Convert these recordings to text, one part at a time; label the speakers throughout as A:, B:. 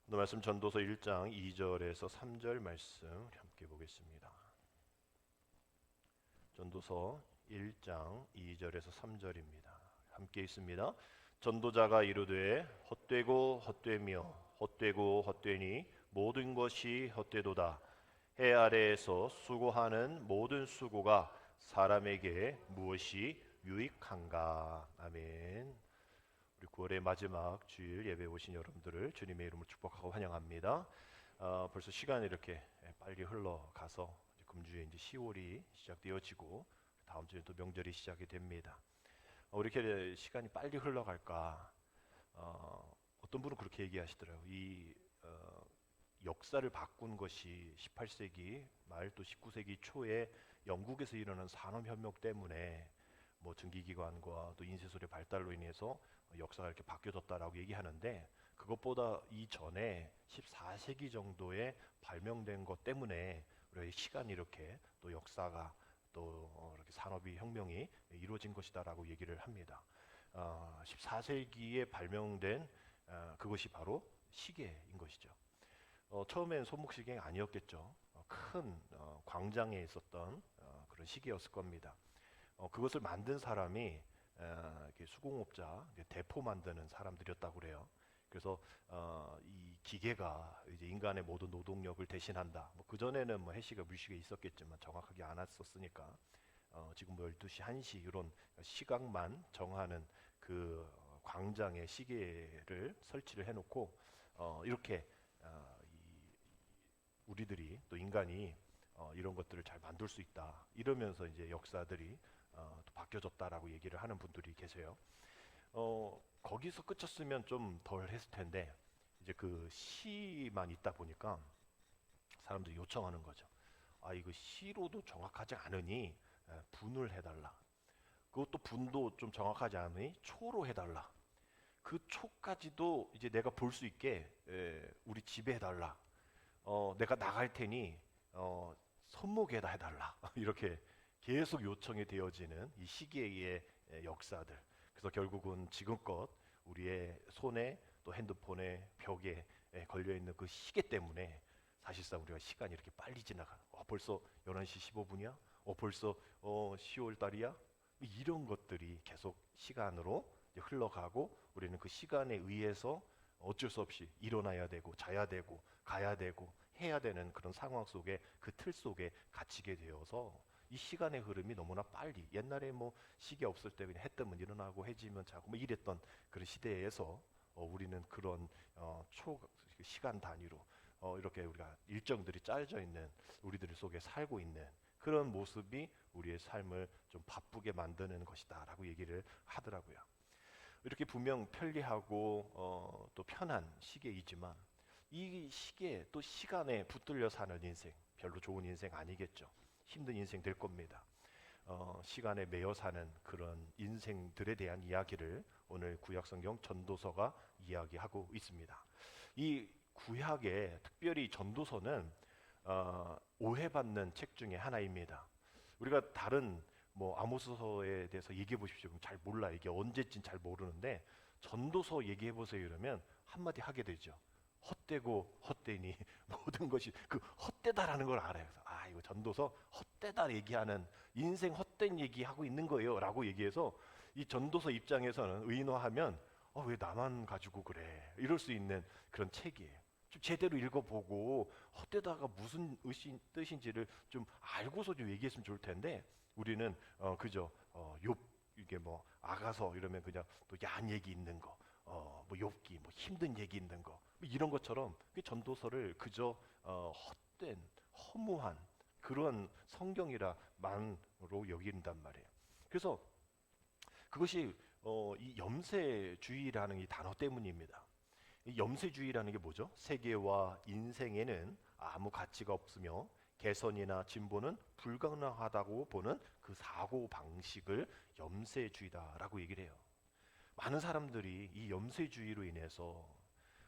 A: 오늘 말씀 전도서 1장 2절에서 3절 말씀 함께 보겠습니다. 전도서 1장 2절에서 3절입니다. 함께 있습니다. 전도자가 이르되 헛되고 헛되며 헛되고 헛되니 모든 것이 헛되도다. 해 아래에서 수고하는 모든 수고가 사람에게 무엇이 유익한가. 아멘. 우리 9월의 마지막 주일 예배 오신 여러분들을 주님의 이름으로 축복하고 환영합니다. 벌써 시간이 이렇게 빨리 흘러가서 이제 금주에 이제 10월이 시작되어지고 다음 주에 또 명절이 시작이 됩니다. 왜 이렇게 시간이 빨리 흘러갈까? 어떤 분은 그렇게 얘기하시더라고요. 역사를 바꾼 것이 18세기 말 또 19세기 초에 영국에서 일어난 산업혁명 때문에 뭐 증기기관과 또 인쇄소의 발달로 인해서 역사가 이렇게 바뀌어졌다라고 얘기하는데, 그것보다 이전에 14세기 정도에 발명된 것 때문에 우리의 시간이 이렇게 또 역사가 또 이렇게 산업이 혁명이 이루어진 것이다라고 얘기를 합니다. 14세기에 발명된 그것이 바로 시계인 것이죠. 처음엔 손목시계가 아니었겠죠. 큰 광장에 있었던 그런 시계였을 겁니다. 그것을 만든 사람이 수공업자, 대포 만드는 사람들이었다고 그래요. 그래서 이 기계가 이제 인간의 모든 노동력을 대신한다. 그 전에는 뭐 해시가 물시계 있었겠지만 정확하게 안 왔었으니까 지금 뭐 12시, 1시 이런 시각만 정하는 그 광장에 시계를 설치를 해놓고 이렇게 우리들이 또 인간이 이런 것들을 잘 만들 수 있다. 이러면서 이제 역사들이 또 바뀌어졌다라고 얘기를 하는 분들이 계세요. 거기서 끝쳤으면 좀 덜 했을 텐데 이제 그 시만 있다 보니까 사람들이 요청하는 거죠. 이거 시로도 정확하지 않으니 분을 해달라. 그것도 분도 좀 정확하지 않으니 초로 해달라. 그 초까지도 이제 내가 볼 수 있게 우리 집에 해달라. 내가 나갈 테니 손목에다 해달라. 이렇게 계속 요청이 되어지는 이 시계의 역사들. 그래서 결국은 지금껏 우리의 손에 또 핸드폰에 벽에 걸려 있는 그 시계 때문에 사실상 우리가 시간이 이렇게 빨리 지나가. 벌써 11시 15분이야? 벌써 10월 달이야? 이런 것들이 계속 시간으로 흘러가고 우리는 그 시간에 의해서 어쩔 수 없이 일어나야 되고 자야 되고 가야 되고 해야 되는 그런 상황 속에 그 틀 속에 갇히게 되어서 이 시간의 흐름이 너무나 빨리, 옛날에 뭐 시계 없을 때 그냥 해 뜨면 일어나고 해 지면 자고 뭐 이랬던 그런 시대에서 우리는 그런 시간 단위로 이렇게 우리가 일정들이 짜여져 있는 우리들 속에 살고 있는 그런 모습이 우리의 삶을 좀 바쁘게 만드는 것이다라고 얘기를 하더라고요. 이렇게 분명 편리하고 또 편한 시계이지만 이 시계 또 시간에 붙들려 사는 인생, 별로 좋은 인생 아니겠죠. 힘든 인생 될 겁니다. 시간에 매여 사는 그런 인생들에 대한 이야기를 오늘 구약성경 전도서가 이야기하고 있습니다. 이 구약의 특별히 전도서는 오해받는 책 중에 하나입니다. 우리가 다른 뭐 아모스서에 대해서 얘기해 보십시오. 그럼 잘 몰라. 이게 언제쯤 잘 모르는데 전도서 얘기해 보세요. 이러면 한마디 하게 되죠. 헛되고 헛되니 모든 것이 그 헛되다라는 걸 알아요. 그래서 이거 전도서 헛되다 얘기하는 인생 헛된 얘기하고 있는 거예요라고 얘기해서 이 전도서 입장에서는 의인화하면 왜 나만 가지고 그래 이럴 수 있는 그런 책이에요. 좀 제대로 읽어보고 헛되다가 무슨 뜻인지를 좀 알고서 좀 얘기했으면 좋을 텐데 우리는 그저 욥 이게 뭐 아가서 이러면 그냥 또 야한 얘기 있는 거, 뭐 욥기 뭐 힘든 얘기 있는 거 뭐 이런 것처럼 그 전도서를 그저 헛된 허무한 그런 성경이라만으로 여긴단 말이에요. 그래서 그것이 이 염세주의라는 이 단어 때문입니다. 이 염세주의라는 게 뭐죠? 세계와 인생에는 아무 가치가 없으며 개선이나 진보는 불가능하다고 보는 그 사고 방식을 염세주의다라고 얘기를 해요. 많은 사람들이 이 염세주의로 인해서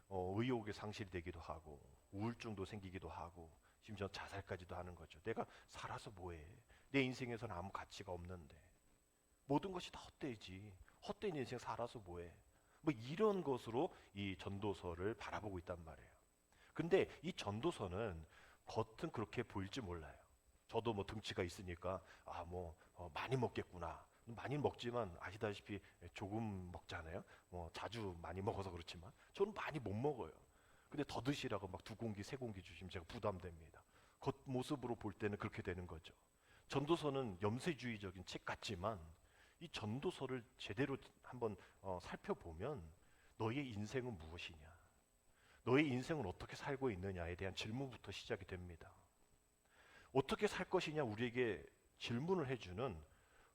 A: 의욕의 상실이 되기도 하고 우울증도 생기기도 하고 심지어 자살까지도 하는 거죠. 내가 살아서 뭐해? 내 인생에서는 아무 가치가 없는데 모든 것이 다 헛되지. 헛된 인생 살아서 뭐해? 뭐 이런 것으로 이 전도서를 바라보고 있단 말이에요. 근데 이 전도서는 겉은 그렇게 보일지 몰라요. 저도 뭐 등치가 있으니까 많이 먹겠구나. 많이 먹지만 아시다시피 조금 먹잖아요. 뭐 자주 많이 먹어서 그렇지만 저는 많이 못 먹어요. 근데 더 드시라고 막 2공기, 3공기 주시면 제가 부담됩니다. 겉모습으로 볼 때는 그렇게 되는 거죠. 전도서는 염세주의적인 책 같지만 이 전도서를 제대로 한번 살펴보면 너의 인생은 무엇이냐? 너의 인생은 어떻게 살고 있느냐에 대한 질문부터 시작이 됩니다. 어떻게 살 것이냐 우리에게 질문을 해주는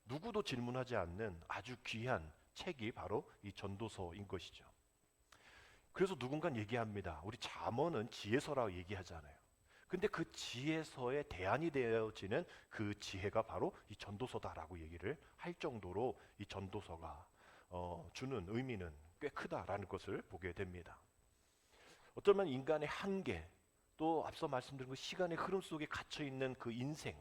A: 누구도 질문하지 않는 아주 귀한 책이 바로 이 전도서인 것이죠. 그래서 누군가 얘기합니다. 우리 잠언은 지혜서라고 얘기하잖아요. 근데 그 지혜서의 대안이 되어지는 그 지혜가 바로 이 전도서다라고 얘기를 할 정도로 이 전도서가 주는 의미는 꽤 크다라는 것을 보게 됩니다. 어쩌면 인간의 한계, 또 앞서 말씀드린 그 시간의 흐름 속에 갇혀 있는 그 인생,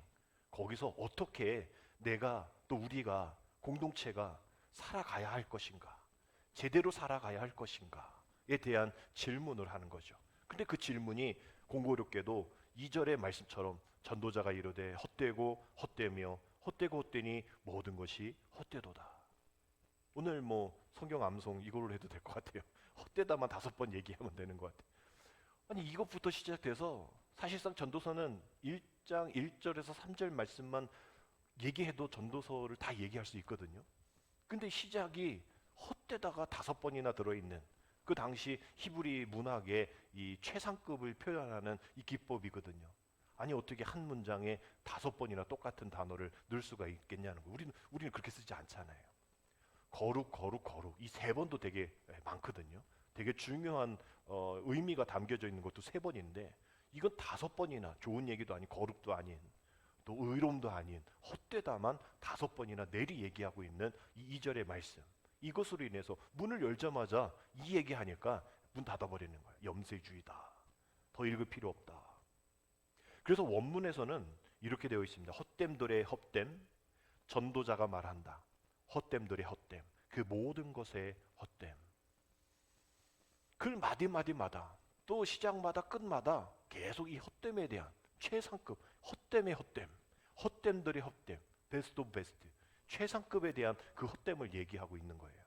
A: 거기서 어떻게 내가 또 우리가 공동체가 살아가야 할 것인가, 제대로 살아가야 할 것인가에 대한 질문을 하는 거죠. 근데 그 질문이 공교롭게도 2절의 말씀처럼 전도자가 이르되 헛되고 헛되며 헛되고 헛되니 모든 것이 헛되도다. 오늘 뭐 성경 암송 이걸로 해도 될 것 같아요. 헛되다만 5번 얘기하면 되는 것 같아요. 아니 이것부터 시작돼서 사실상 전도서는 1장 1절에서 3절 말씀만 얘기해도 전도서를 다 얘기할 수 있거든요. 근데 시작이 헛되다가 5번이나 들어있는 그 당시 히브리 문학의 이 최상급을 표현하는 이 기법이거든요. 아니 어떻게 한 문장에 5번이나 똑같은 단어를 넣을 수가 있겠냐는 거. 우리는 그렇게 쓰지 않잖아요. 거룩, 거룩, 거룩 이 3번도 되게 많거든요. 되게 중요한 의미가 담겨져 있는 것도 3번인데 이건 5번이나 좋은 얘기도 아닌 거룩도 아닌 또 의로움도 아닌 헛되다만 5번이나 내리 얘기하고 있는 이 2절의 말씀. 이것으로 인해서 문을 열자마자 이 얘기하니까 문 닫아버리는 거예요. 염세주의다. 더 읽을 필요 없다. 그래서 원문에서는 이렇게 되어 있습니다. 헛됨들의 헛됨, 전도자가 말한다. 헛됨들의 헛됨, 그 모든 것의 헛됨. 글 마디마디마다 또 시작마다 끝마다 계속 이 헛됨에 대한 최상급, 헛됨의 헛됨, 헛됨들의 헛됨, 베스트 오브 베스트, 최상급에 대한 그 헛됨을 얘기하고 있는 거예요.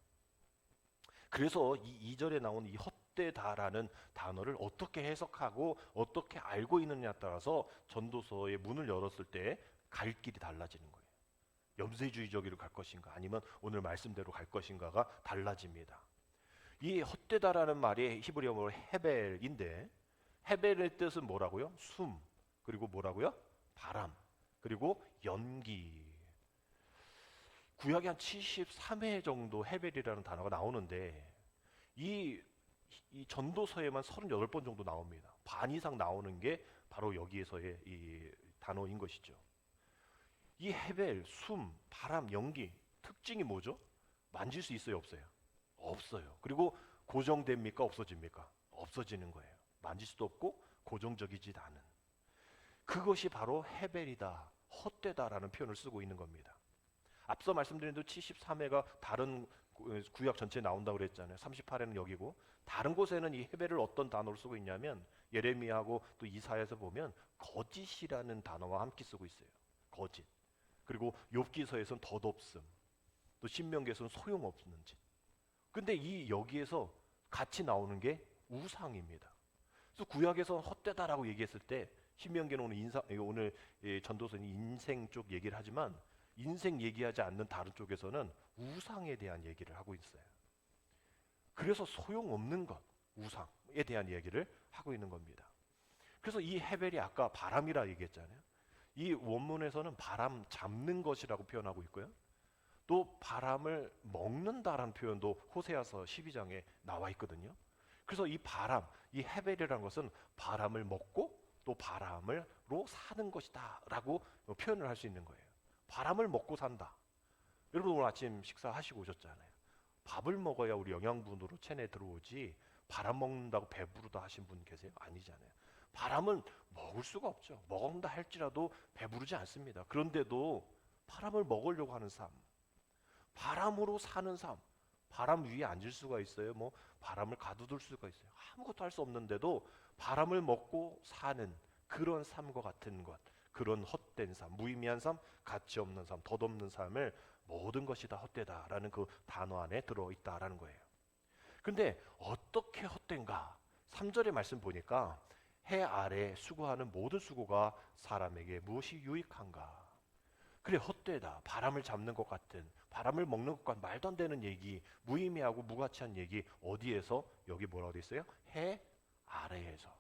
A: 그래서 이 2절에 나오는 이 헛되다라는 단어를 어떻게 해석하고 어떻게 알고 있느냐에 따라서 전도서의 문을 열었을 때 갈 길이 달라지는 거예요. 염세주의적으로 갈 것인가 아니면 오늘 말씀대로 갈 것인가가 달라집니다. 이 헛되다라는 말이 히브리어로 헤벨인데 헤벨의 뜻은 뭐라고요? 숨, 그리고 뭐라고요? 바람, 그리고 연기. 구약에 한 73회 정도 헤벨이라는 단어가 나오는데 이 전도서에만 38번 정도 나옵니다. 반 이상 나오는 게 바로 여기에서의 이 단어인 것이죠. 이 헤벨, 숨, 바람, 연기 특징이 뭐죠? 만질 수 있어요, 없어요? 없어요. 그리고 고정됩니까? 없어집니까? 없어지는 거예요. 만질 수도 없고 고정적이지 않은. 그것이 바로 헤벨이다, 헛되다라는 표현을 쓰고 있는 겁니다. 앞서 말씀드린 대로 73회가 다른 구약 전체에 나온다고 그랬잖아요. 38회는 여기고 다른 곳에는 이 헤벨을 어떤 단어로 쓰고 있냐면 예레미야하고 또 이사야에서 보면 거짓이라는 단어와 함께 쓰고 있어요. 거짓. 그리고 욥기서에서는 덧없음. 또 신명기에서는 소용없는 짓. 근데 이 여기에서 같이 나오는 게 우상입니다. 그래서 구약에서 헛되다라고 얘기했을 때 신명기는 오늘 전도서는 인생 쪽 얘기를 하지만 인생 얘기하지 않는 다른 쪽에서는 우상에 대한 얘기를 하고 있어요. 그래서 소용없는 것, 우상에 대한 얘기를 하고 있는 겁니다. 그래서 이 헤벨이 아까 바람이라 얘기했잖아요. 이 원문에서는 바람 잡는 것이라고 표현하고 있고요. 또 바람을 먹는다라는 표현도 호세아서 12장에 나와 있거든요. 그래서 이 바람, 이 헤벨이라는 것은 바람을 먹고 또 바람으로 사는 것이다 라고 표현을 할 수 있는 거예요. 바람을 먹고 산다. 여러분 오늘 아침 식사하시고 오셨잖아요. 밥을 먹어야 우리 영양분으로 체내에 들어오지 바람 먹는다고 배부르다 하신 분 계세요? 아니잖아요. 바람은 먹을 수가 없죠. 먹는다 할지라도 배부르지 않습니다. 그런데도 바람을 먹으려고 하는 삶, 바람으로 사는 삶, 바람 위에 앉을 수가 있어요? 뭐 바람을 가두들 수가 있어요. 아무것도 할 수 없는데도 바람을 먹고 사는 그런 삶과 같은 것, 그런 헛된 삶, 무의미한 삶, 가치 없는 삶, 덧없는 삶을 모든 것이 다 헛되다라는 그 단어 안에 들어있다라는 거예요. 근데 어떻게 헛된가? 3절의 말씀 보니까 해 아래 수고하는 모든 수고가 사람에게 무엇이 유익한가? 그래, 헛되다. 바람을 잡는 것 같은, 바람을 먹는 것 같은 말도 안 되는 얘기, 무의미하고 무가치한 얘기, 어디에서? 여기 뭐라고 돼 있어요? 해 아래에서.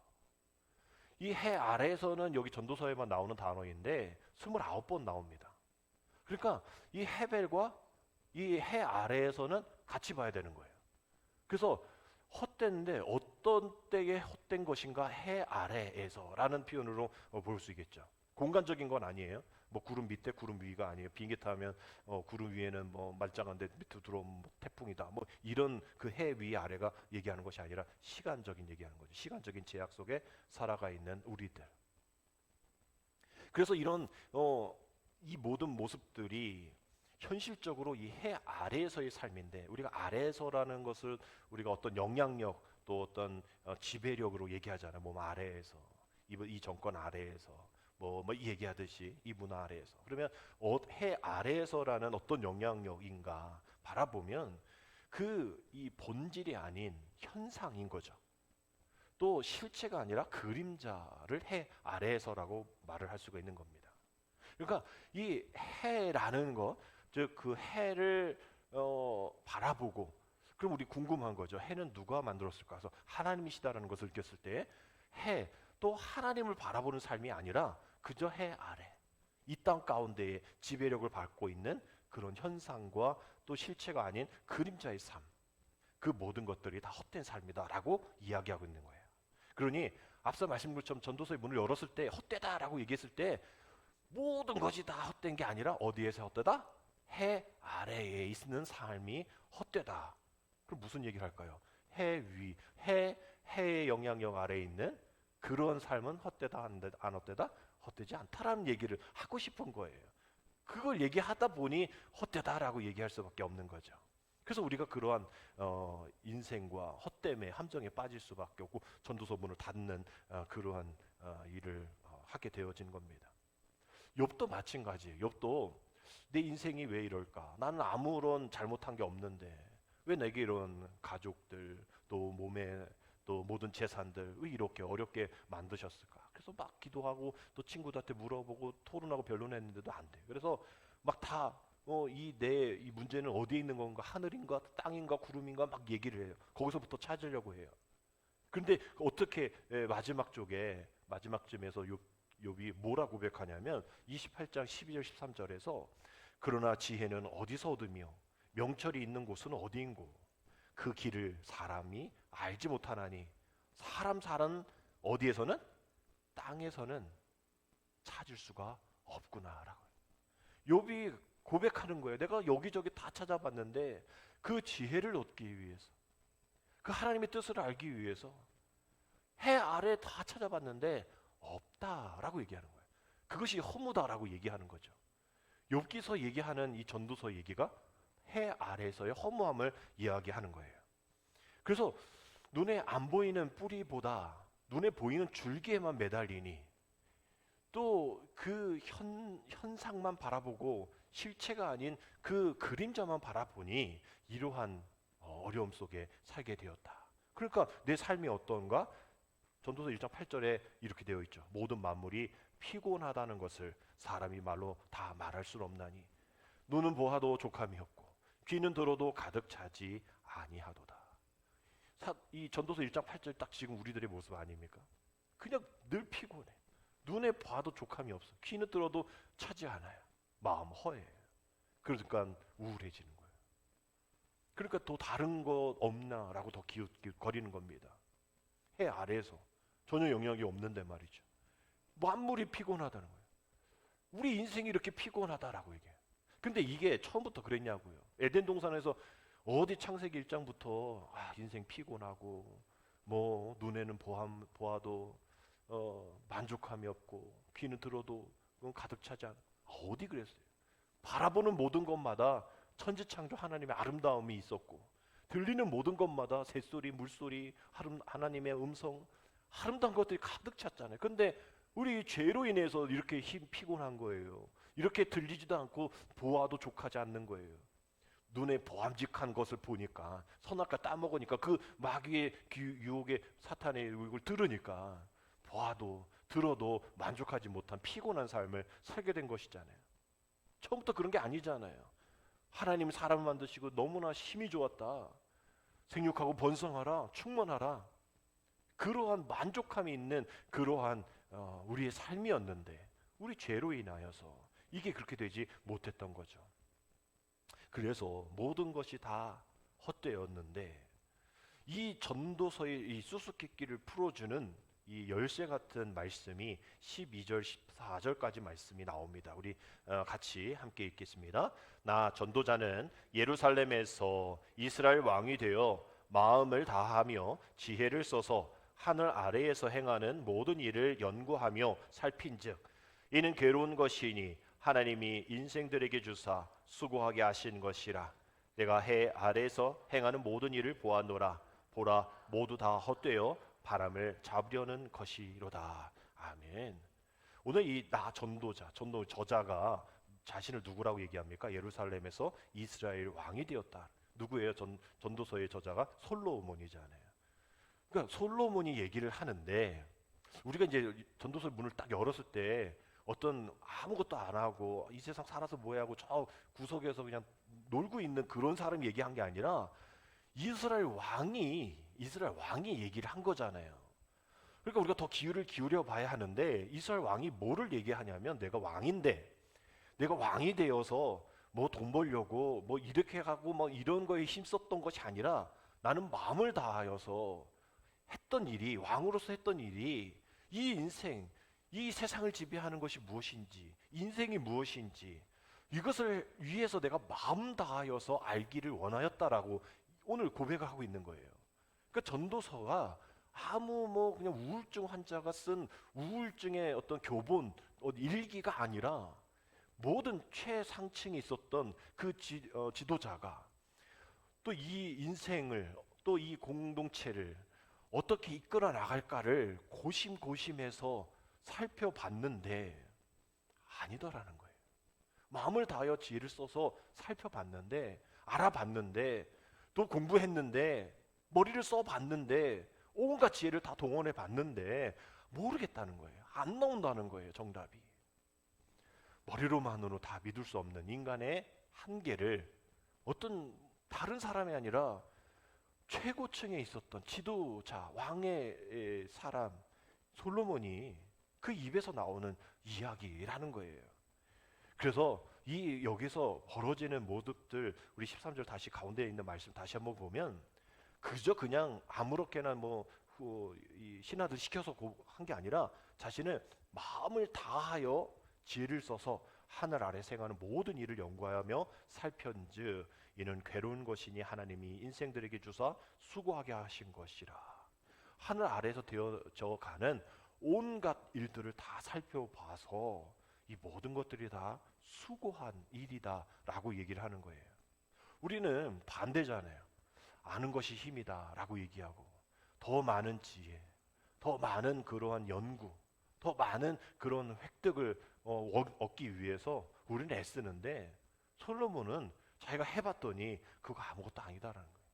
A: 이 해 아래에서는 여기 전도서에만 나오는 단어인데 29번 나옵니다. 그러니까 이 헤벨과 이 해 아래에서는 같이 봐야 되는 거예요. 그래서 헛된데 어떤 때에 헛된 것인가? 해 아래에서라는 표현으로 볼 수 있겠죠. 공간적인 건 아니에요. 뭐 구름 밑에 구름 위가 아니에요. 비행기 타면 구름 위에는 뭐 말짱한데 밑으로 들어오면 뭐 태풍이다. 뭐 이런 그 해 위 아래가 얘기하는 것이 아니라 시간적인 얘기하는 거죠. 시간적인 제약 속에 살아가 있는 우리들. 그래서 이런 이 모든 모습들이 현실적으로 이 해 아래에서의 삶인데, 우리가 아래에서라는 것을 우리가 어떤 영향력 또 어떤 지배력으로 얘기하잖아요. 몸 아래에서, 이 정권 아래에서, 뭐 얘기하듯이 이 문화 아래에서. 그러면 해 아래에서라는 어떤 영향력인가 바라보면 이 본질이 아닌 현상인 거죠. 또 실체가 아니라 그림자를 해 아래에서라고 말을 할 수가 있는 겁니다. 그러니까 이 해라는 것, 즉 그 해를 바라보고, 그럼 우리 궁금한 거죠. 해는 누가 만들었을까? 그래서 하나님이시다라는 것을 느꼈을 때 해, 또 하나님을 바라보는 삶이 아니라 그저 해 아래, 이 땅 가운데에 지배력을 받고 있는 그런 현상과 또 실체가 아닌 그림자의 삶, 그 모든 것들이 다 헛된 삶이다라고 이야기하고 있는 거예요. 그러니 앞서 말씀드린 것처럼 전도서의 문을 열었을 때 헛되다라고 얘기했을 때 모든 것이 다 헛된 게 아니라 어디에서 헛되다? 해 아래에 있는 삶이 헛되다. 그럼 무슨 얘기를 할까요? 해의 영향력 아래에 있는 그런 삶은 헛되다, 안 헛되다? 헛되지 않다라는 얘기를 하고 싶은 거예요. 그걸 얘기하다 보니 헛되다라고 얘기할 수밖에 없는 거죠. 그래서 우리가 그러한 인생과 헛됨의 함정에 빠질 수밖에 없고 전도서 문을 닫는 그러한 일을 하게 되어진 겁니다. 욥도 마찬가지예요. 욥도 내 인생이 왜 이럴까? 나는 아무런 잘못한 게 없는데 왜 내게 이런 가족들, 또 몸에 또 모든 재산들 왜 이렇게 어렵게 만드셨을까? 그래서 막 기도하고 또 친구들한테 물어보고 토론하고 변론했는데도 안 돼. 그래서 막 다 이 문제는 어디에 있는 건가? 하늘인가? 땅인가? 구름인가? 막 얘기를 해요. 거기서부터 찾으려고 해요. 그런데 어떻게 마지막쯤에서 욥이 뭐라 고백하냐면 28장 12절 13절에서 그러나 지혜는 어디서 얻으며 명철이 있는 곳은 어디인고 그 길을 사람이 알지 못하나니 사람 사는 어디에서는 땅에서는 찾을 수가 없구나라고. 욥이 고백하는 거예요. 내가 여기저기 다 찾아봤는데 그 지혜를 얻기 위해서, 그 하나님의 뜻을 알기 위해서 해 아래 다 찾아봤는데 없다라고 얘기하는 거예요. 그것이 허무다라고 얘기하는 거죠. 욥기서 얘기하는 이 전도서 얘기가 해 아래에서의 허무함을 이야기하는 거예요. 그래서 눈에 안 보이는 뿌리보다 눈에 보이는 줄기에만 매달리니 또 그 현상만 바라보고 실체가 아닌 그 그림자만 바라보니 이러한 어려움 속에 살게 되었다. 그러니까 내 삶이 어떤가? 전도서 1장 8절에 이렇게 되어 있죠. 모든 만물이 피곤하다는 것을 사람이 말로 다 말할 수 없나니 눈은 보아도 족함이 없고 귀는 들어도 가득 차지 아니하도다. 이 전도서 1장 8절 딱 지금 우리들의 모습 아닙니까? 그냥 늘 피곤해. 눈에 봐도 족함이 없어. 귀는 들어도 차지 않아요. 마음 허해요. 그러니까 우울해지는 거예요. 그러니까 또 다른 것 없나라고 더 기웃거리는 겁니다. 해 아래에서 전혀 영향이 없는데 말이죠. 만물이 피곤하다는 거예요. 우리 인생이 이렇게 피곤하다라고 얘기해요. 근데 이게 처음부터 그랬냐고요. 에덴 동산에서 어디 창세기 1장부터 인생 피곤하고 뭐 눈에는 보아도 만족함이 없고 귀는 들어도 가득 차지 않아. 어디 그랬어요? 바라보는 모든 것마다 천지창조 하나님의 아름다움이 있었고 들리는 모든 것마다 새소리, 물소리, 하나님의 음성, 아름다운 것들이 가득 찼잖아요. 근데 우리 죄로 인해서 이렇게 피곤한 거예요. 이렇게 들리지도 않고 보아도 족하지 않는 거예요. 눈에 보암직한 것을 보니까, 선악과 따먹으니까, 그 마귀의 유혹의 사탄의 유혹을 들으니까 보아도 들어도 만족하지 못한 피곤한 삶을 살게 된 것이잖아요. 처음부터 그런 게 아니잖아요. 하나님 사람을 만드시고 너무나 힘이 좋았다. 생육하고 번성하라, 충만하라. 그러한 만족함이 있는 그러한 우리의 삶이었는데, 우리 죄로 인하여서 이게 그렇게 되지 못했던 거죠. 그래서 모든 것이 다 헛되었는데, 이 전도서의 이 수수께끼를 풀어주는 이 열쇠 같은 말씀이 12절 14절까지 말씀이 나옵니다. 우리 같이 함께 읽겠습니다. 나 전도자는 예루살렘에서 이스라엘 왕이 되어 마음을 다하며 지혜를 써서 하늘 아래에서 행하는 모든 일을 연구하며 살핀즉 이는 괴로운 것이니 하나님이 인생들에게 주사 수고하게 하신 것이라. 내가 해 아래에서 행하는 모든 일을 보았노라. 보라, 모두 다 헛되어 바람을 잡으려는 것이로다. 아멘. 오늘 이 나 전도자, 전도 저자가 자신을 누구라고 얘기합니까? 예루살렘에서 이스라엘 왕이 되었다. 누구예요? 전도서의 저자가 솔로몬이잖아요. 그러니까 솔로몬이 얘기를 하는데, 우리가 이제 전도서 문을 딱 열었을 때 어떤 아무것도 안 하고 이 세상 살아서 뭐 하고 저 구석에서 그냥 놀고 있는 그런 사람이 얘기한 게 아니라 이스라엘 왕이 얘기를 한 거잖아요. 그러니까 우리가 더 귀를 기울여 봐야 하는데, 이스라엘 왕이 뭐를 얘기하냐면, 내가 왕인데, 내가 왕이 되어서 뭐 돈 벌려고 뭐 이렇게 하고 뭐 이런 거에 힘썼던 것이 아니라, 나는 마음을 다하여서 했던 일이, 왕으로서 했던 일이, 이 인생, 이 세상을 지배하는 것이 무엇인지, 인생이 무엇인지, 이것을 위해서 내가 마음 다하여서 알기를 원하였다라고 오늘 고백을 하고 있는 거예요. 그러니까 전도서가 아무 뭐 그냥 우울증 환자가 쓴 우울증의 어떤 교본, 일기가 아니라, 모든 최상층에 있었던 그 지도자가 또 이 인생을, 또 이 공동체를 어떻게 이끌어 나갈까를 고심고심해서 살펴봤는데 아니더라는 거예요. 마음을 다하여 지혜를 써서 살펴봤는데, 알아봤는데, 또 공부했는데, 머리를 써봤는데, 온갖 지혜를 다 동원해 봤는데 모르겠다는 거예요. 안 나온다는 거예요, 정답이. 머리로만으로 다 믿을 수 없는 인간의 한계를 어떤 다른 사람이 아니라 최고층에 있었던 지도자, 왕의 사람 솔로몬이 그 입에서 나오는 이야기라는 거예요. 그래서 이 여기서 벌어지는 모습들, 우리 13절 다시 가운데 있는 말씀 다시 한번 보면, 그저 그냥 아무렇게나 뭐 이 신하들 시켜서 한 게 아니라, 자신의 마음을 다하여 지혜를 써서 하늘 아래 생하는 모든 일을 연구하며 살편즉 이는 괴로운 것이니 하나님이 인생들에게 주사 수고하게 하신 것이라. 하늘 아래에서 되어져 가는 온갖 일들을 다 살펴봐서 이 모든 것들이 다 수고한 일이다 라고 얘기를 하는 거예요. 우리는 반대잖아요. 아는 것이 힘이다 라고 얘기하고, 더 많은 지혜, 더 많은 그러한 연구, 더 많은 그런 획득을 얻기 위해서 우리는 애쓰는데, 솔로몬은 자기가 해봤더니 그거 아무것도 아니다라는 거예요.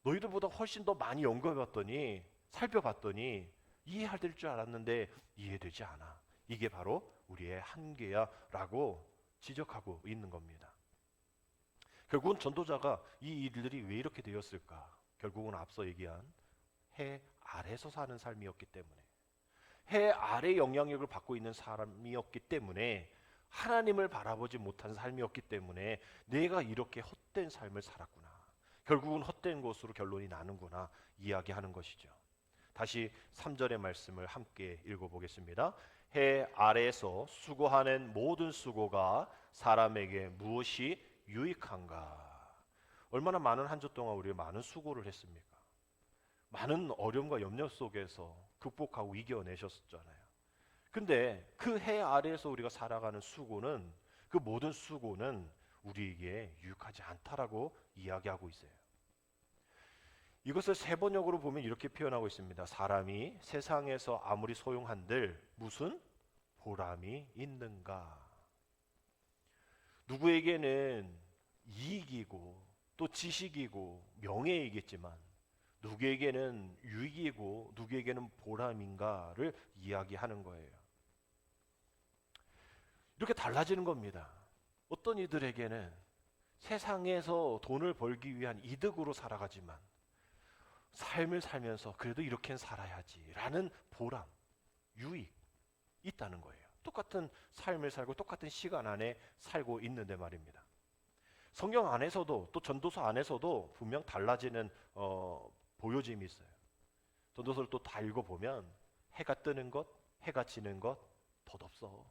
A: 너희들보다 훨씬 더 많이 연구해봤더니, 살펴봤더니 이해할 줄 알았는데 이해되지 않아. 이게 바로 우리의 한계야 라고 지적하고 있는 겁니다. 결국은 전도자가 이 일들이 왜 이렇게 되었을까? 결국은 앞서 얘기한 해 아래서 사는 삶이었기 때문에, 해 아래 영향력을 받고 있는 사람이었기 때문에, 하나님을 바라보지 못한 삶이었기 때문에 내가 이렇게 헛된 삶을 살았구나, 결국은 헛된 것으로 결론이 나는구나 이야기하는 것이죠. 다시 3절의 말씀을 함께 읽어보겠습니다. 해 아래에서 수고하는 모든 수고가 사람에게 무엇이 유익한가? 얼마나 많은 한 주 동안 우리가 많은 수고를 했습니까? 많은 어려움과 염려 속에서 극복하고 이겨내셨잖아요. 근데 그 해 아래에서 우리가 살아가는 수고는, 그 모든 수고는 우리에게 유익하지 않다라고 이야기하고 있어요. 이것을 세 번역으로 보면 이렇게 표현하고 있습니다. 사람이 세상에서 아무리 소용한들 무슨 보람이 있는가? 누구에게는 이익이고 또 지식이고 명예이겠지만 누구에게는 유익이고 누구에게는 보람인가를 이야기하는 거예요. 이렇게 달라지는 겁니다. 어떤 이들에게는 세상에서 돈을 벌기 위한 이득으로 살아가지만 삶을 살면서 그래도 이렇게는 살아야지라는 보람, 유익 있다는 거예요. 똑같은 삶을 살고 똑같은 시간 안에 살고 있는데 말입니다. 성경 안에서도 또 전도서 안에서도 분명 달라지는 보여짐이 있어요. 전도서를 또 다 읽어보면 해가 뜨는 것, 해가 지는 것 덧없어.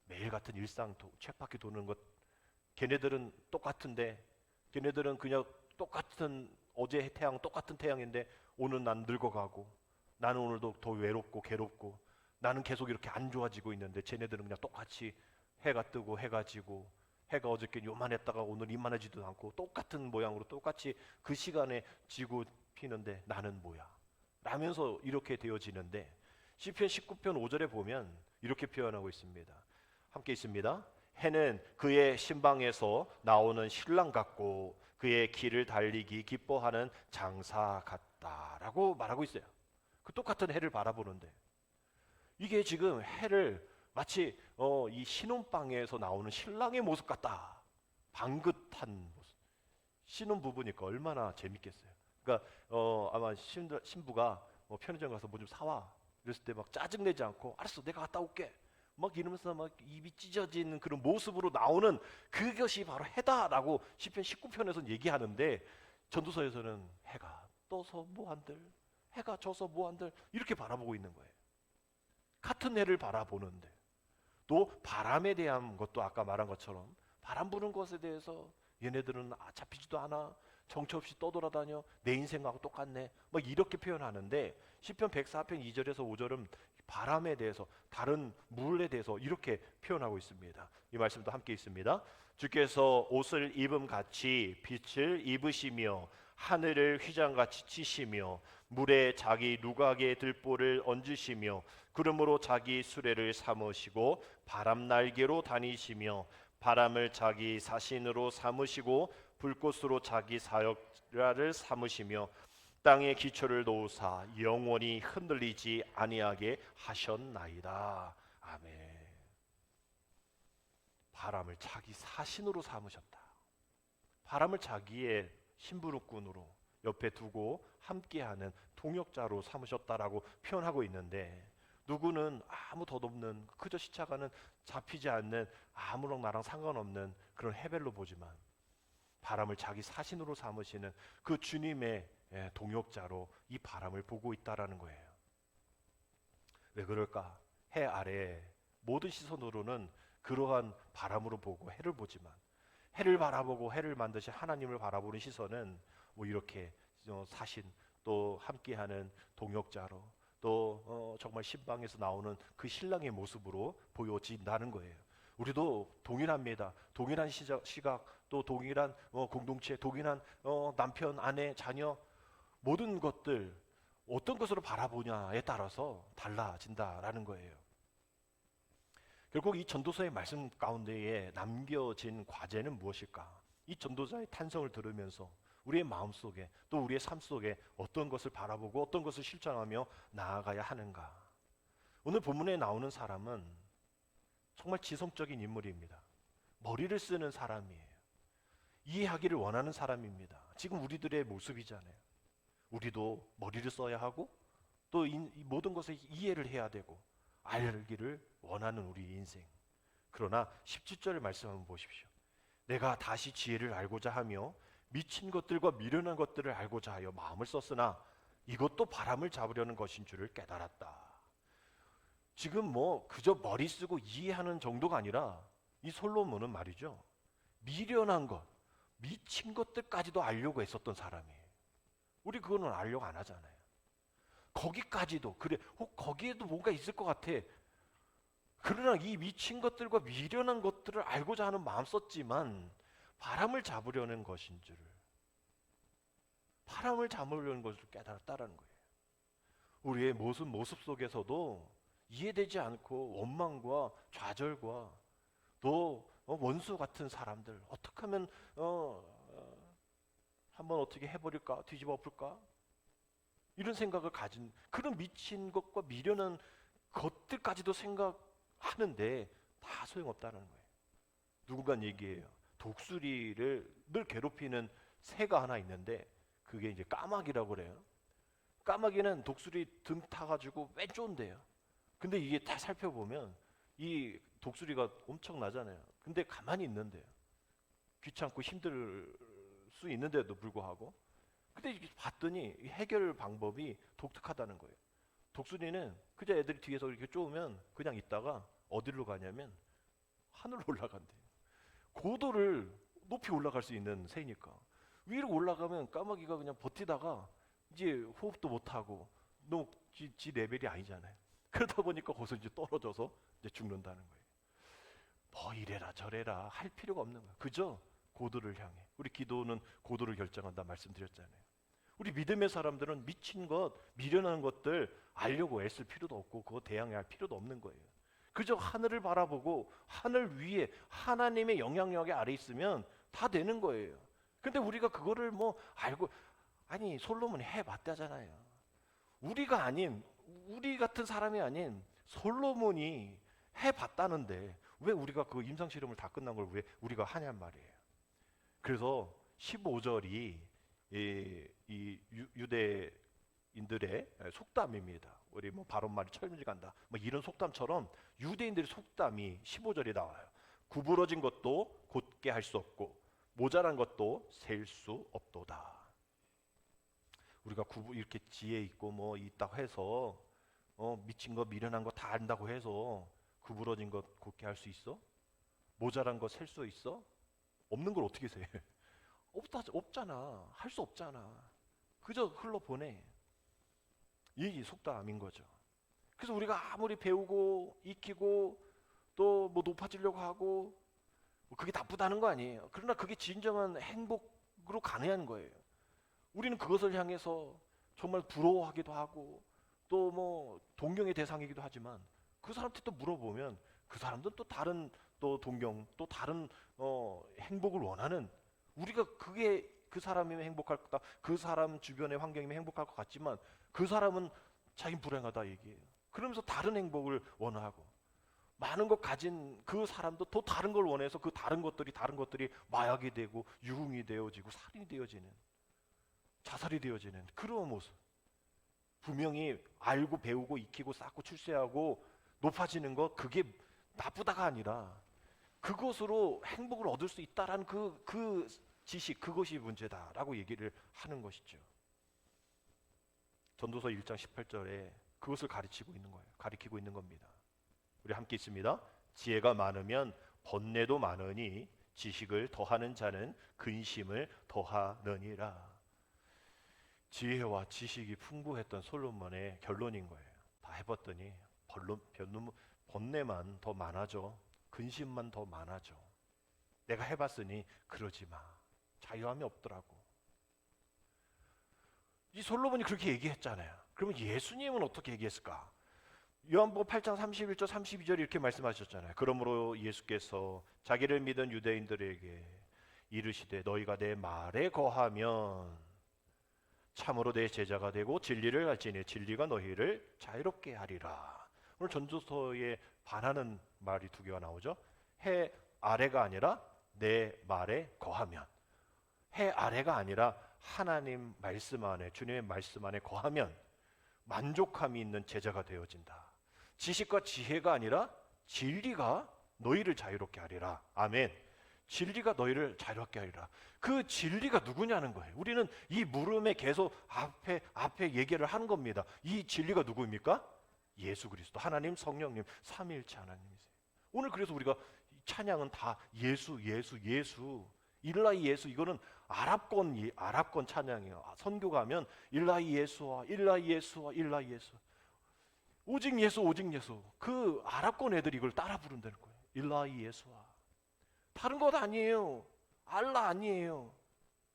A: 매일 같은 일상 쳇바퀴 도는 것, 걔네들은 똑같은데 걔네들은 그냥 똑같은 어제 태양 똑같은 태양인데 오늘 난 늙어가고 나는 오늘도 더 외롭고 괴롭고 나는 계속 이렇게 안 좋아지고 있는데 쟤네들은 그냥 똑같이 해가 뜨고 해가 지고 해가 어저께 요만했다가 오늘 이만하지도 않고 똑같은 모양으로 똑같이 그 시간에 지고 피는데 나는 뭐야? 라면서 이렇게 되어지는데 시편 19편 5절에 보면 이렇게 표현하고 있습니다. 함께 있습니다. 해는 그의 신방에서 나오는 신랑 같고 그의 길을 달리기 기뻐하는 장사 같다라고 말하고 있어요. 그 똑같은 해를 바라보는데 이게 지금 해를 마치 이 신혼방에서 나오는 신랑의 모습 같다. 방긋한 모습. 신혼부부니까 얼마나 재밌겠어요. 그러니까 아마 신부가 편의점 가서 뭐 좀 사와. 이랬을 때 막 짜증내지 않고 알았어 내가 갔다 올게. 막 이러면서 막 입이 찢어지는 그런 모습으로 나오는 그것이 바로 해다라고 시편 19편에서는 얘기하는데 전도서에서는 해가 떠서 뭐한들 해가 져서 뭐한들 이렇게 바라보고 있는 거예요. 같은 해를 바라보는데 또 바람에 대한 것도 아까 말한 것처럼 바람 부는 것에 대해서 얘네들은 잡히지도 않아 정처 없이 떠돌아다녀 내 인생하고 똑같네 막 이렇게 표현하는데 시편 104편 2절에서 5절은 바람에 대해서 다른 물에 대해서 이렇게 표현하고 있습니다. 이 말씀도 함께 있습니다. 주께서 옷을 입음같이 빛을 입으시며 하늘을 휘장같이 치시며 물에 자기 누각의 들보를 얹으시며 구름으로 자기 수레를 삼으시고 바람 날개로 다니시며 바람을 자기 사신으로 삼으시고 불꽃으로 자기 사역자를 삼으시며 땅에 기초를 놓으사 영원히 흔들리지 아니하게 하셨나이다. 아멘. 바람을 자기 사신으로 삼으셨다. 바람을 자기의 심부름꾼으로 옆에 두고 함께하는 동역자로 삼으셨다라고 표현하고 있는데 누구는 아무 덧없는 그저 시차가는 잡히지 않는 아무런 나랑 상관없는 그런 해벨로 보지만 바람을 자기 사신으로 삼으시는 그 주님의 동역자로 이 바람을 보고 있다라는 거예요. 왜 그럴까? 해 아래 모든 시선으로는 그러한 바람으로 보고 해를 보지만 해를 바라보고 해를 만드신 하나님을 바라보는 시선은 뭐 이렇게 사신 또 함께하는 동역자로 또 정말 신방에서 나오는 그 신랑의 모습으로 보여진다는 거예요. 우리도 동일합니다. 동일한 시각 또 동일한 공동체, 동일한 남편, 아내, 자녀 모든 것들 어떤 것으로 바라보냐에 따라서 달라진다라는 거예요. 결국 이 전도서의 말씀 가운데에 남겨진 과제는 무엇일까? 이 전도자의 탄성을 들으면서 우리의 마음속에 또 우리의 삶 속에 어떤 것을 바라보고 어떤 것을 실천하며 나아가야 하는가? 오늘 본문에 나오는 사람은 정말 지성적인 인물입니다. 머리를 쓰는 사람이에요. 이해하기를 원하는 사람입니다. 지금 우리들의 모습이잖아요. 우리도 머리를 써야 하고 또 이 모든 것을 이해를 해야 되고 알기를 원하는 우리 인생. 그러나 17절의 말씀 한번 보십시오. 내가 다시 지혜를 알고자 하며 미친 것들과 미련한 것들을 알고자 하여 마음을 썼으나 이것도 바람을 잡으려는 것인 줄을 깨달았다. 지금 뭐 그저 머리 쓰고 이해하는 정도가 아니라 이 솔로몬은 말이죠. 미련한 것, 미친 것들까지도 알려고 했었던 사람이에요. 우리 그거는 알려고 안 하잖아요. 거기까지도 그래 거기에도 뭔가 있을 것 같아. 그러나 이 미친 것들과 미련한 것들을 알고자 하는 마음 썼지만 바람을 잡으려는 것인 줄을 바람을 잡으려는 것을 깨달았다라는 거예요. 우리의 모습 속에서도 이해되지 않고 원망과 좌절과 또 원수 같은 사람들, 어떻게 하면 한번 어떻게 해버릴까, 뒤집어 엎을까, 이런 생각을 가진, 그런 미친 것과 미련한 것들까지도 생각하는데 다 소용없다는 거예요. 누군가 얘기해요. 독수리를 늘 괴롭히는 새가 하나 있는데 그게 이제 까마귀라고 그래요. 까마귀는 독수리 등 타가지고 왜 쫀대요. 근데 이게 다 살펴보면 이 독수리가 엄청나잖아요. 근데 가만히 있는데요. 귀찮고 힘들 수 있는데도 불구하고. 근데 이게 봤더니 해결 방법이 독특하다는 거예요. 독수리는 그저 애들이 뒤에서 이렇게 쪼으면 그냥 있다가 어디로 가냐면 하늘로 올라간대요. 고도를 높이 올라갈 수 있는 새니까. 위로 올라가면 까마귀가 그냥 버티다가 이제 호흡도 못하고 너무 지 레벨이 아니잖아요. 그러다 보니까 거기서 이제 떨어져서 이제 죽는다는 거예요. 뭐 이래라 저래라 할 필요가 없는 거예요. 그저 고도를 향해. 우리 기도는 고도를 결정한다 말씀드렸잖아요. 우리 믿음의 사람들은 미친 것, 미련한 것들 알려고 애쓸 필요도 없고 그거 대항해야 할 필요도 없는 거예요. 그저 하늘을 바라보고 하늘 위에 하나님의 영향력 아래 있으면 다 되는 거예요. 근데 우리가 그거를 뭐 알고, 아니 솔로몬이 해봤다잖아요. 우리가 아닌, 우리 같은 사람이 아닌 솔로몬이 해봤다는데 왜 우리가 그 임상실험을 다 끝난 걸 왜 우리가 하냔 말이에요. 그래서 15절이 이 유대인들의 속담입니다. 우리 뭐 바론말이 철밀 간다 뭐 이런 속담처럼 유대인들의 속담이 15절에 나와요. 구부러진 것도 곧게 할 수 없고 모자란 것도 셀 수 없도다. 우리가 이렇게 지혜 있고 뭐 있다고 해서 미친 거 미련한 거 다 안다고 해서 구부러진 것 곧게 할 수 있어? 모자란 거 셀 수 있어? 없는 걸 어떻게 세? 없잖아. 할 수 없잖아. 그저 흘러보내. 이 속담인 거죠. 그래서 우리가 아무리 배우고 익히고 또 뭐 높아지려고 하고 뭐 그게 나쁘다는 거 아니에요. 그러나 그게 진정한 행복으로 가능한 거예요. 우리는 그것을 향해서 정말 부러워하기도 하고 또 뭐 동경의 대상이기도 하지만 그 사람한테 또 물어보면 그 사람들은 또 다른 또 동경 또 다른 행복을 원하는, 우리가 그게 그 사람이면 행복할 거다, 그 사람 주변의 환경이면 행복할 것 같지만 그 사람은 자기 불행하다 얘기해요. 그러면서 다른 행복을 원하고 많은 것 가진 그 사람도 또 다른 걸 원해서 그 다른 것들이 마약이 되고 유흥이 되어지고 살인이 되어지는, 자살이 되어지는 그런 모습. 분명히 알고 배우고 익히고 쌓고 출세하고 높아지는 것, 그게 나쁘다가 아니라 그것으로 행복을 얻을 수 있다라는 그 지식, 그것이 문제다라고 얘기를 하는 것이죠. 전도서 1장 18절에 그것을 가르치고 있는 겁니다. 우리 함께 있습니다. 지혜가 많으면 번뇌도 많으니 지식을 더하는 자는 근심을 더하느니라. 지혜와 지식이 풍부했던 솔로몬의 결론인 거예요. 다 해봤더니 번뇌만 더 많아져. 근심만 더 많아져. 내가 해봤으니 그러지 마. 자유함이 없더라고. 이 솔로몬이 그렇게 얘기했잖아요. 그러면 예수님은 어떻게 얘기했을까? 요한복음 8장 31절 32절 이렇게 말씀하셨잖아요. 그러므로 예수께서 자기를 믿은 유대인들에게 이르시되 너희가 내 말에 거하면 참으로 내 제자가 되고 진리를 알지니 진리가 너희를 자유롭게 하리라. 오늘 전도서에 반하는 말이 두 개가 나오죠. 해 아래가 아니라 내 말에 거하면, 해 아래가 아니라 하나님 말씀 안에, 주님의 말씀 안에 거하면 만족함이 있는 제자가 되어진다. 지식과 지혜가 아니라 진리가 너희를 자유롭게 하리라. 아멘. 진리가 너희를 자유롭게 하리라. 그 진리가 누구냐는 거예요. 우리는 이 물음에 계속 앞에 얘기를 하는 겁니다. 이 진리가 누구입니까? 예수 그리스도, 하나님 성령님, 삼위일체 하나님이세요. 오늘 그래서 우리가 찬양은 다 예수 일라이 예수. 이거는 아랍권 찬양이에요. 선교 가면 일라이 예수와 일라이 예수와 일라이 예수, 오직 예수. 그 아랍권 애들이 이걸 따라 부른다는 거예요. 일라이 예수와. 다른 것 아니에요. 알라 아니에요.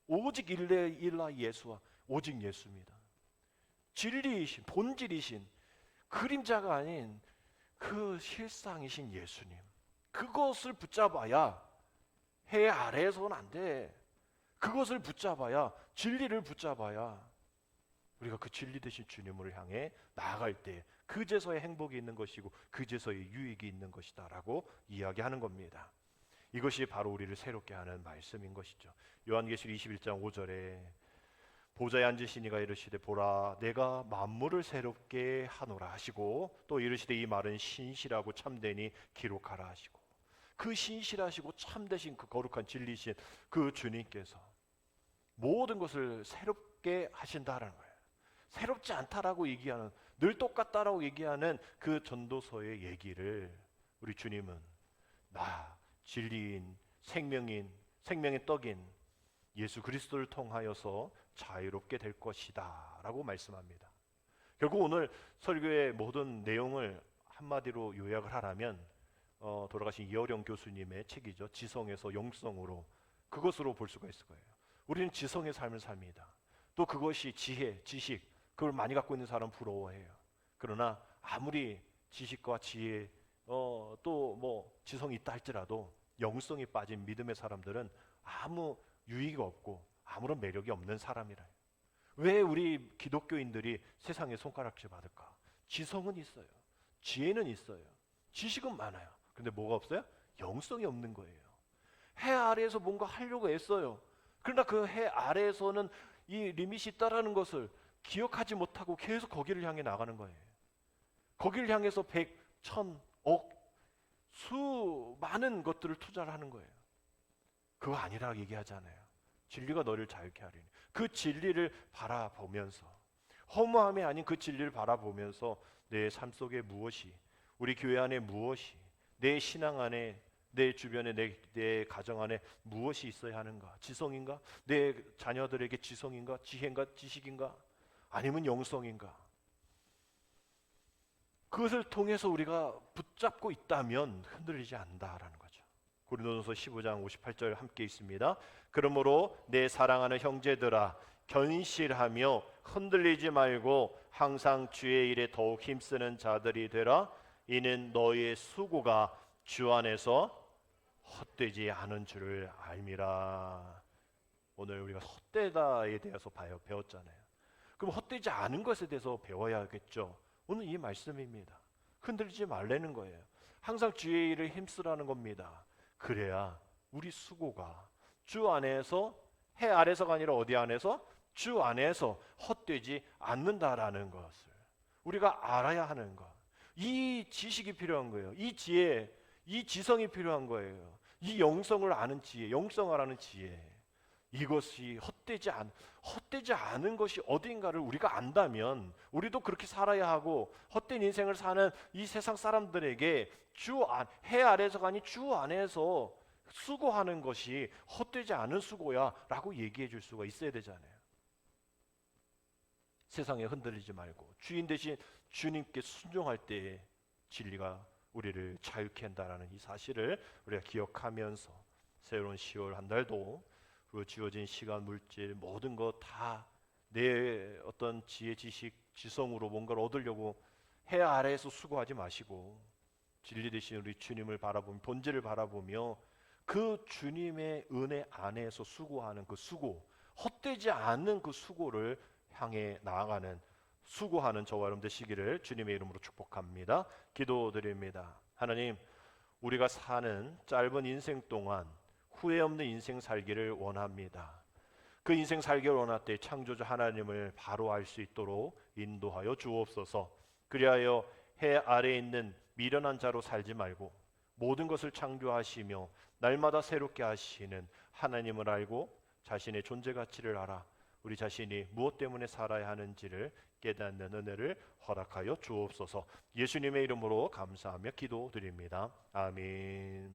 A: 오직 일라이 예수와 오직 예수입니다. 진리이신, 본질이신, 그림자가 아닌 그 실상이신 예수님, 그것을 붙잡아야 해 아래에서는 안 돼. 그것을 붙잡아야, 진리를 붙잡아야 우리가 그 진리 되신 주님을 향해 나아갈 때 그제서의 행복이 있는 것이고 그제서의 유익이 있는 것이다 라고 이야기하는 겁니다. 이것이 바로 우리를 새롭게 하는 말씀인 것이죠. 요한계시록 21장 5절에 보좌에 앉으신 이가 이르시되 보라 내가 만물을 새롭게 하노라 하시고, 또 이르시되 이 말은 신실하고 참되니 기록하라 하시고, 그 신실하시고 참되신 그 거룩한 진리신 그 주님께서 모든 것을 새롭게 하신다라는 거예요. 새롭지 않다라고 얘기하는, 늘 똑같다라고 얘기하는 그 전도서의 얘기를 우리 주님은 나 진리인 생명인 생명의 떡인 예수 그리스도를 통하여서 자유롭게 될 것이다 라고 말씀합니다. 결국 오늘 설교의 모든 내용을 한마디로 요약을 하라면 돌아가신 이어령 교수님의 책이죠. 지성에서 영성으로, 그것으로 볼 수가 있을 거예요. 우리는 지성의 삶을 삽니다. 또 그것이 지혜, 지식, 그걸 많이 갖고 있는 사람 부러워해요. 그러나 아무리 지식과 지혜 또 뭐 지성이 있다 할지라도 영성이 빠진 믿음의 사람들은 아무 유익이 없고 아무런 매력이 없는 사람이라. 왜 우리 기독교인들이 세상에 손가락질 받을까? 지성은 있어요. 지혜는 있어요. 지식은 많아요. 근데 뭐가 없어요? 영성이 없는 거예요. 해 아래에서 뭔가 하려고 애써요. 그러나 그 해 아래에서는 이 리밋이 있다라는 것을 기억하지 못하고 계속 거기를 향해 나가는 거예요. 거기를 향해서 100, 1000, 억, 수많은 것들을 투자를 하는 거예요. 그거 아니라 얘기하잖아요. 진리가 너를 자유케 하리니. 그 진리를 바라보면서, 허무함이 아닌 그 진리를 바라보면서 내 삶 속에 무엇이, 우리 교회 안에 무엇이, 내 신앙 안에, 내 주변에, 내 가정 안에 무엇이 있어야 하는가? 지성인가? 내 자녀들에게 지성인가? 지혜인가? 지식인가? 아니면 영성인가? 그것을 통해서 우리가 붙잡고 있다면 흔들리지 않는다라는 거죠. 고린도전서 15장 58절 함께 있습니다. 그러므로 내 사랑하는 형제들아 견실하며 흔들리지 말고 항상 주의 일에 더욱 힘쓰는 자들이 되라. 이는 너희의 수고가 주 안에서 헛되지 않은 줄을 알미라. 오늘 우리가 헛되다에 대해서 배웠잖아요. 그럼 헛되지 않은 것에 대해서 배워야겠죠. 오늘 이 말씀입니다. 흔들리지 말라는 거예요. 항상 주의 일을 힘쓰라는 겁니다. 그래야 우리 수고가 주 안에서, 해 아래서가 아니라 어디 안에서? 주 안에서 헛되지 않는다라는 것을 우리가 알아야 하는 것. 이 지식이 필요한 거예요. 이 지혜, 이 지성이 필요한 거예요. 이 영성을 아는 지혜, 영성을 아는 지혜. 이것이 헛되지 않은 것이 어딘가를 우리가 안다면 우리도 그렇게 살아야 하고, 헛된 인생을 사는 이 세상 사람들에게 해 아래서가 아닌 주 안에서 수고하는 것이 헛되지 않은 수고야 라고 얘기해 줄 수가 있어야 되잖아요. 세상에 흔들리지 말고 주인 대신 주님께 순종할 때에 진리가 우리를 자유케 한다는 이 사실을 우리가 기억하면서 새로운 10월 한 달도 그 주어진 시간, 물질, 모든 것 다 내 어떤 지혜, 지식, 지성으로 뭔가를 얻으려고 해 아래에서 수고하지 마시고 진리 되신 우리 주님을 바라보며, 본질을 바라보며 그 주님의 은혜 안에서 수고하는 그 수고, 헛되지 않는 그 수고를 향해 나아가는, 수고하는 저와 여러분 되시기를 주님의 이름으로 축복합니다. 기도드립니다. 하나님, 우리가 사는 짧은 인생 동안 후회 없는 인생 살기를 원합니다. 그 인생 살기를 원할 때 창조주 하나님을 바로 알 수 있도록 인도하여 주옵소서. 그리하여 해 아래에 있는 미련한 자로 살지 말고 모든 것을 창조하시며 날마다 새롭게 하시는 하나님을 알고 자신의 존재 가치를 알아 우리 자신이 무엇 때문에 살아야 하는지를 깨닫는 은혜를 허락하여 주옵소서. 예수님의 이름으로 감사하며 기도드립니다. 아멘.